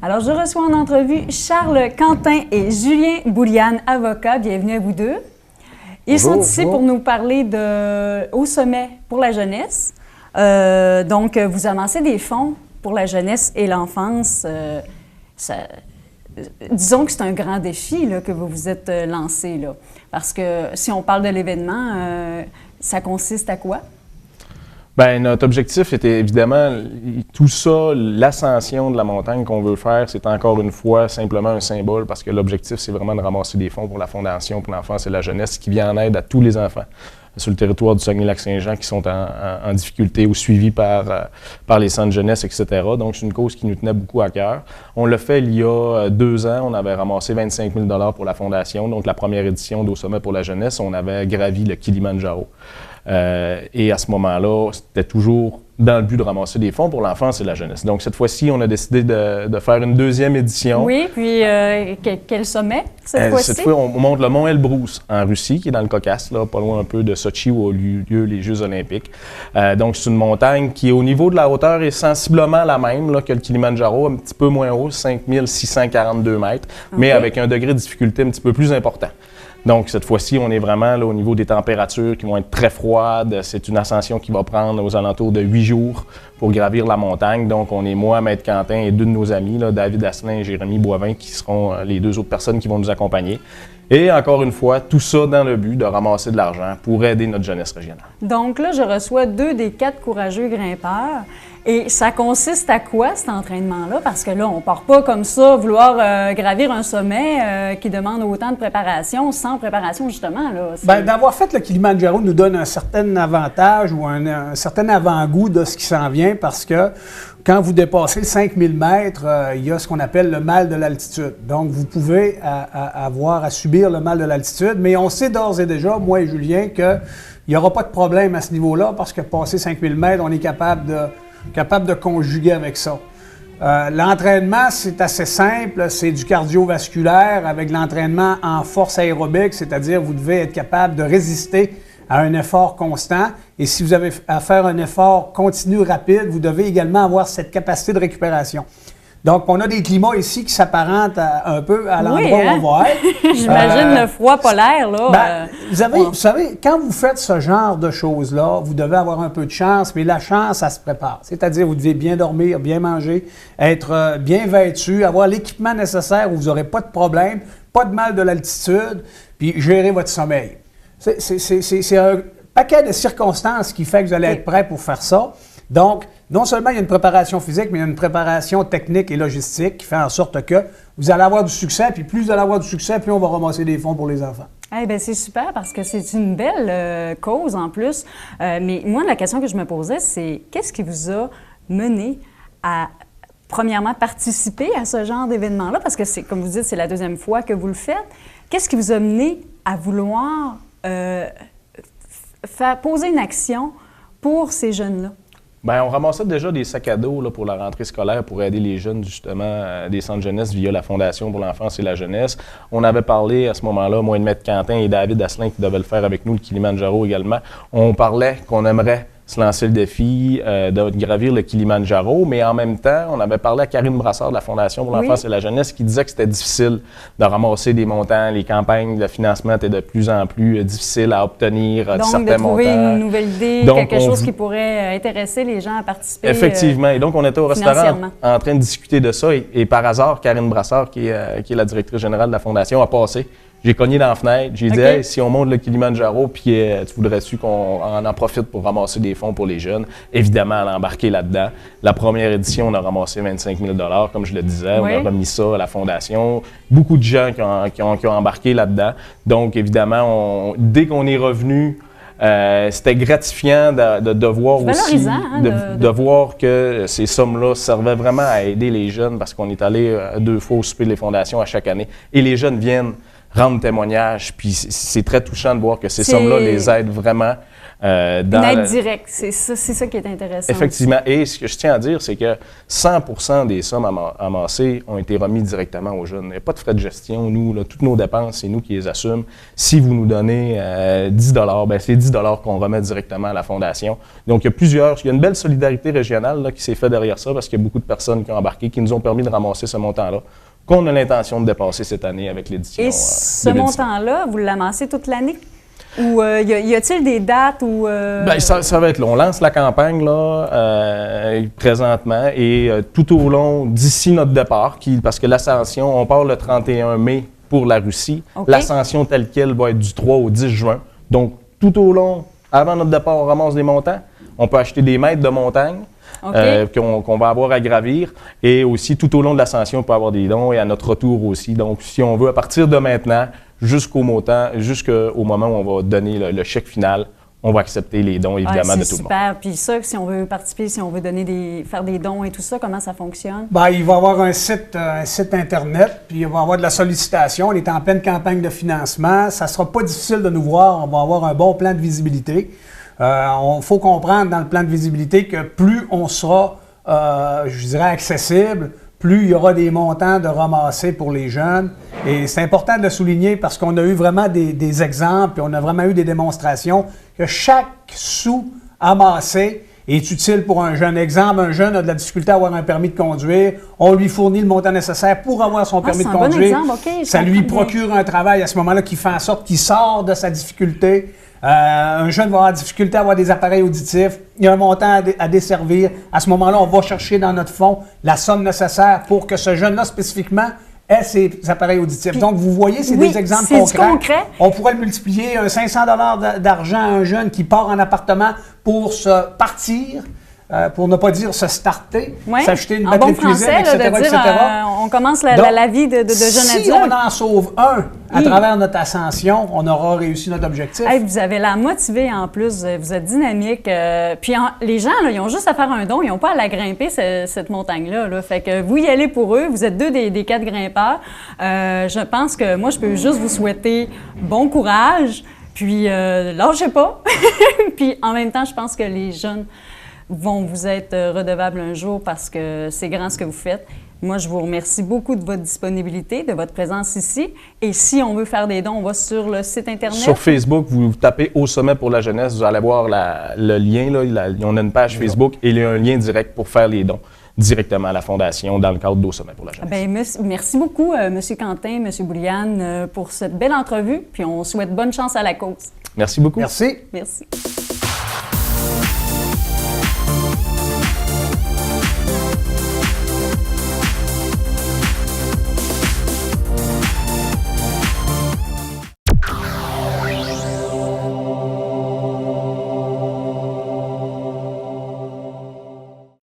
Alors, je reçois en entrevue Charles Quentin et Julien Bouliane, avocats. Bienvenue à vous deux. Ils sont ici pour nous parler de Au sommet pour la jeunesse. Donc, vous amassez des fonds pour la jeunesse et l'enfance. Disons que c'est un grand défi là, que vous vous êtes lancé, là, parce que si on parle de l'événement, ça consiste à quoi? Bien, notre objectif était évidemment tout ça, l'ascension de la montagne qu'on veut faire, c'est encore une fois simplement un symbole parce que l'objectif, c'est vraiment de ramasser des fonds pour la Fondation pour l'enfance et la jeunesse qui vient en aide à tous les enfants sur le territoire du Saguenay-Lac-Saint-Jean qui sont en difficulté ou suivis par les centres jeunesse, etc. Donc, c'est une cause qui nous tenait beaucoup à cœur. On l'a fait il y a 2 ans. On avait ramassé 25 000 $ pour la Fondation. Donc, la première édition d'Au sommet pour la jeunesse, on avait gravi le Kilimandjaro. Et à ce moment-là, c'était toujours dans le but de ramasser des fonds pour l'enfance et la jeunesse. Donc, cette fois-ci, on a décidé de faire une 2e édition. Oui, puis quel sommet cette fois-ci? Cette fois, on monte le mont Elbrus en Russie, qui est dans le Caucase, là, pas loin un peu de Sochi, où ont eu lieu les Jeux olympiques. Donc, c'est une montagne qui, au niveau de la hauteur, est sensiblement la même là, que le Kilimandjaro, un petit peu moins haut, 5 642 mètres, mais avec un degré de difficulté un petit peu plus important. Donc, cette fois-ci, on est vraiment là, au niveau des températures qui vont être très froides. C'est une ascension qui va prendre aux alentours de 8 jours pour gravir la montagne. Donc, on est moi, Maître Quentin et 2 de nos amis, là, David Asselin et Jérémy Boivin, qui seront les 2 autres personnes qui vont nous accompagner. Et encore une fois, tout ça dans le but de ramasser de l'argent pour aider notre jeunesse régionale. Donc là, je reçois 2 des 4 courageux grimpeurs. Et ça consiste à quoi, cet entraînement-là? Parce que là, on ne part pas comme ça, vouloir gravir un sommet qui demande autant de préparation, sans préparation, justement. Bien, d'avoir fait le Kilimandjaro nous donne un certain avantage ou un certain avant-goût de ce qui s'en vient parce que quand vous dépassez 5000 mètres, il y a ce qu'on appelle le mal de l'altitude. Donc, vous pouvez avoir à subir le mal de l'altitude, mais on sait d'ores et déjà, moi et Julien, qu'il n'y aura pas de problème à ce niveau-là parce que passé 5000 mètres, on est capable de conjuguer avec ça. L'entraînement, c'est assez simple, c'est du cardiovasculaire avec l'entraînement en force aérobique, c'est-à-dire vous devez être capable de résister à un effort constant. Et si vous avez à faire un effort continu rapide, vous devez également avoir cette capacité de récupération. Donc, on a des climats ici qui s'apparentent un peu à l'endroit où on va être. J'imagine le froid polaire, là. Vous savez, quand vous faites ce genre de choses-là, vous devez avoir un peu de chance, mais la chance, ça se prépare. C'est-à-dire, vous devez bien dormir, bien manger, être bien vêtu, avoir l'équipement nécessaire où vous n'aurez pas de problème, pas de mal de l'altitude, puis gérer votre sommeil. C'est un paquet de circonstances qui fait que vous allez être prêt pour faire ça. Donc, non seulement il y a une préparation physique, mais il y a une préparation technique et logistique qui fait en sorte que vous allez avoir du succès, puis plus vous allez avoir du succès, plus on va ramasser des fonds pour les enfants. Eh bien, c'est super parce que c'est une belle cause en plus. Mais moi, la question que je me posais, c'est qu'est-ce qui vous a mené à, premièrement, participer à ce genre d'événement-là? Parce que, comme vous dites, c'est la 2e fois que vous le faites. Qu'est-ce qui vous a mené à vouloir faire poser une action pour ces jeunes-là? Bien, on ramassait déjà des sacs à dos là, pour la rentrée scolaire pour aider les jeunes, justement, des centres jeunesse via la Fondation pour l'enfance et la jeunesse. On avait parlé à ce moment-là, moi et Maître Quentin et David Asselin qui devaient le faire avec nous, le Kilimandjaro également. On parlait qu'on aimerait se lancer le défi de gravir le Kilimandjaro, mais en même temps, on avait parlé à Karine Brassard de la Fondation pour l'enfance et la jeunesse qui disait que c'était difficile de ramasser des montants. Les campagnes de financement étaient de plus en plus difficiles à obtenir certains montants. Donc, de trouver une nouvelle idée, quelque chose qui pourrait intéresser les gens à participer. Effectivement. Et donc, on était au restaurant en train de discuter de ça et par hasard, Karine Brassard, qui est la directrice générale de la Fondation, a passé. J'ai cogné dans la fenêtre, j'ai dit hey, si on monte le Kilimandjaro, puis tu voudrais-tu qu'on en profite pour ramasser des fonds pour les jeunes? Évidemment, elle a embarqué là-dedans. La première édition, on a ramassé 25 000 $, comme je le disais. On a remis ça à la Fondation. Beaucoup de gens qui ont embarqué là-dedans. Donc, évidemment, dès qu'on est revenu, c'était gratifiant de voir aussi, de voir que ces sommes-là servaient vraiment à aider les jeunes parce qu'on est allé 2 fois au souper des fondations à chaque année. Et les jeunes viennent rendent témoignage. Puis c'est très touchant de voir que ces sommes-là les aident vraiment. Une aide directe, c'est ça qui est intéressant. Effectivement. Et ce que je tiens à dire, c'est que 100% des sommes amassées ont été remis directement aux jeunes. Il n'y a pas de frais de gestion. Nous, là, toutes nos dépenses, c'est nous qui les assumons. Si vous nous donnez 10 $, c'est 10 $ qu'on remet directement à la Fondation. Donc, il y a une belle solidarité régionale là, qui s'est faite derrière ça parce qu'il y a beaucoup de personnes qui ont embarqué, qui nous ont permis de ramasser ce montant-là, qu'on a l'intention de dépasser cette année avec l'édition. Et ce montant-là, vous l'amassez toute l'année? Ou y a-t-il des dates où... Bien, ça va être long. On lance la campagne là, présentement et tout au long, d'ici notre départ, parce que l'ascension, on part le 31 mai pour la Russie. Okay. L'ascension telle qu'elle va être du 3 au 10 juin. Donc, tout au long, avant notre départ, on ramasse des montants. On peut acheter des mètres de montagne. Okay. Qu'on va avoir à gravir. Et aussi, tout au long de l'ascension, on peut avoir des dons et à notre retour aussi. Donc, si on veut, à partir de maintenant, jusqu'au moment où on va donner le chèque final, on va accepter les dons, évidemment, de tout le monde. Super. Puis ça, si on veut participer, si on veut faire des dons et tout ça, comment ça fonctionne? Bien, il va y avoir un site Internet, puis il va y avoir de la sollicitation. On est en pleine campagne de financement. Ça ne sera pas difficile de nous voir. On va avoir un bon plan de visibilité. Il faut comprendre dans le plan de visibilité que plus on sera, je dirais, accessible, plus il y aura des montants de ramasser pour les jeunes. Et c'est important de le souligner parce qu'on a eu vraiment des exemples et on a vraiment eu des démonstrations que chaque sou amassé est utile pour un jeune. Exemple, un jeune a de la difficulté à avoir un permis de conduire. On lui fournit le montant nécessaire pour avoir son permis de conduire. Bon exemple. Okay, ça lui procure un travail à ce moment-là qui fait en sorte qu'il sort de sa difficulté. Un jeune va avoir de la difficulté à avoir des appareils auditifs. Il y a un montant à desservir. À ce moment-là, on va chercher dans notre fonds la somme nécessaire pour que ce jeune-là spécifiquement ait ses appareils auditifs. Puis, donc, vous voyez, c'est des exemples concrets. On pourrait le multiplier, un 500 $ d'argent à un jeune qui part en appartement pour se partir, pour ne pas dire se starter, s'acheter une batterie de cuisine, etc. On commence la vie de jeune adulte. Si on en sauve un à travers notre ascension, on aura réussi notre objectif. Hey, vous avez l'air motivé en plus, vous êtes dynamique. Puis les gens, là, ils ont juste à faire un don, ils n'ont pas à la grimper, cette montagne-là. Là. Fait que vous y allez pour eux, vous êtes deux des 4 grimpeurs. Je pense que moi, je peux juste vous souhaiter bon courage, puis lâchez pas. Puis en même temps, je pense que les jeunes vont vous être redevables un jour parce que c'est grand ce que vous faites. Moi, je vous remercie beaucoup de votre disponibilité, de votre présence ici. Et si on veut faire des dons, on va sur le site Internet. Sur Facebook, vous tapez Au Sommet pour la jeunesse, vous allez voir le lien. Là, on a une page Facebook et il y a un lien direct pour faire les dons directement à la Fondation dans le cadre d'Au Sommet pour la jeunesse. Bien, merci beaucoup, M. Quentin, M. Bouliane, pour cette belle entrevue. Puis on souhaite bonne chance à la cause. Merci beaucoup. Merci. Merci.